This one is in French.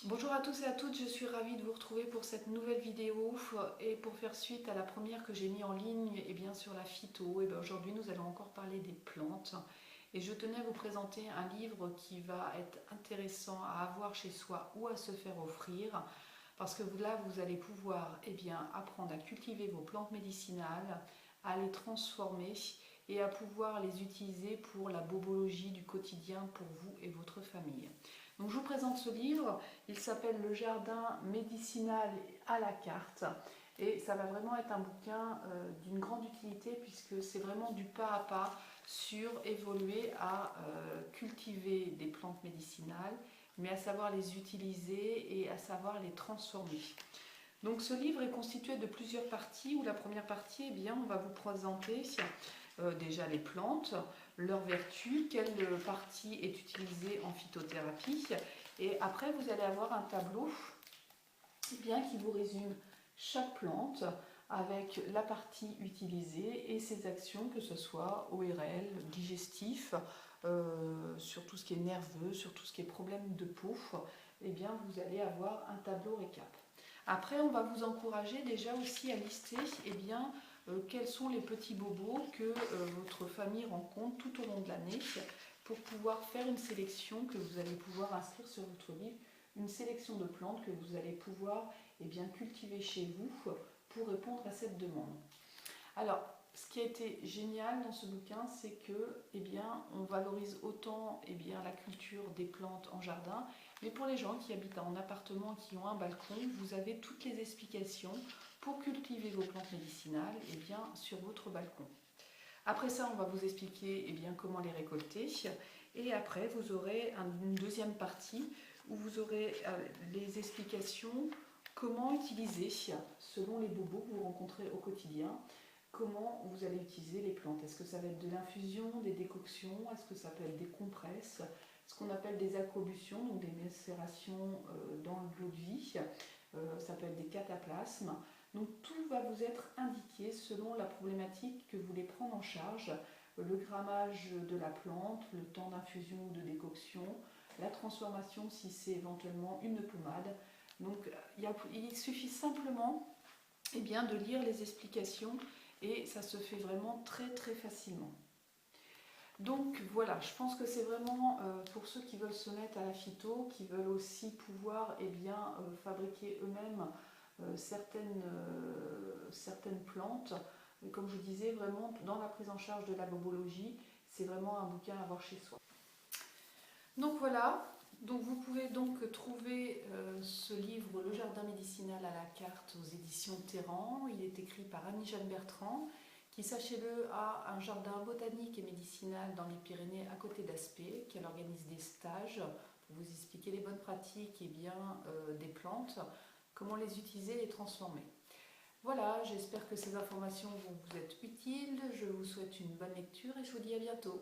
Bonjour à tous et à toutes, je suis ravie de vous retrouver pour cette nouvelle vidéo et pour faire suite à la première que j'ai mis en ligne sur la phyto. Aujourd'hui nous allons encore parler des plantes et je tenais à vous présenter un livre qui va être intéressant à avoir chez soi ou à se faire offrir parce que là vous allez pouvoir apprendre à cultiver vos plantes médicinales, à les transformer et à pouvoir les utiliser pour la bobologie du quotidien pour vous et votre famille. Donc je vous présente ce livre, il s'appelle Le jardin médicinal à la carte et ça va vraiment être un bouquin d'une grande utilité puisque c'est vraiment du pas à pas sur évoluer à cultiver des plantes médicinales mais à savoir les utiliser et à savoir les transformer. Donc ce livre est constitué de plusieurs parties où la première partie, on va vous présenter déjà les plantes, leurs vertus, quelle partie est utilisée en phytothérapie. Et après, vous allez avoir un tableau qui vous résume chaque plante avec la partie utilisée et ses actions, que ce soit ORL, digestif, sur tout ce qui est nerveux, sur tout ce qui est problème de peau, vous allez avoir un tableau récap. Après, on va vous encourager déjà aussi à lister quels sont les petits bobos que votre famille rencontre tout au long de l'année pour pouvoir faire une sélection que vous allez pouvoir inscrire sur votre livre, une sélection de plantes que vous allez pouvoir cultiver chez vous pour répondre à cette demande. Alors, ce qui a été génial dans ce bouquin, c'est que on valorise autant la culture des plantes en jardin, mais pour les gens qui habitent en appartement, qui ont un balcon, vous avez toutes les explications pour cultiver vos plantes médicinales sur votre balcon. Après ça, on va vous expliquer comment les récolter. Et après, vous aurez une deuxième partie où vous aurez les explications comment utiliser, selon les bobos que vous rencontrez au quotidien, comment vous allez utiliser les plantes. Est-ce que ça va être de l'infusion, des décoctions, est-ce que ça peut être des compresses, ce qu'on appelle des accolutions, donc des macérations dans l'eau de vie, ça peut être des cataplasmes. Donc tout va vous être indiqué selon la problématique que vous voulez prendre en charge, le grammage de la plante, le temps d'infusion ou de décoction, la transformation si c'est éventuellement une pommade. Donc il suffit simplement de lire les explications et ça se fait vraiment très très facilement. Donc voilà, je pense que c'est vraiment pour ceux qui veulent se mettre à la phyto, qui veulent aussi pouvoir fabriquer eux-mêmes certaines plantes. Mais comme je disais, vraiment dans la prise en charge de la bobologie, c'est vraiment un bouquin à avoir chez soi. Donc voilà, donc vous pouvez donc trouver ce livre Le jardin médicinal à la carte aux éditions Terran. Il est écrit par Annie-Jeanne Bertrand, qui, sachez-le, a un jardin botanique et médicinal dans les Pyrénées à côté d'Aspet, qu'elle organise des stages pour vous expliquer les bonnes pratiques des plantes, comment les utiliser et les transformer. Voilà, j'espère que ces informations vont vous être utiles. Je vous souhaite une bonne lecture et je vous dis à bientôt.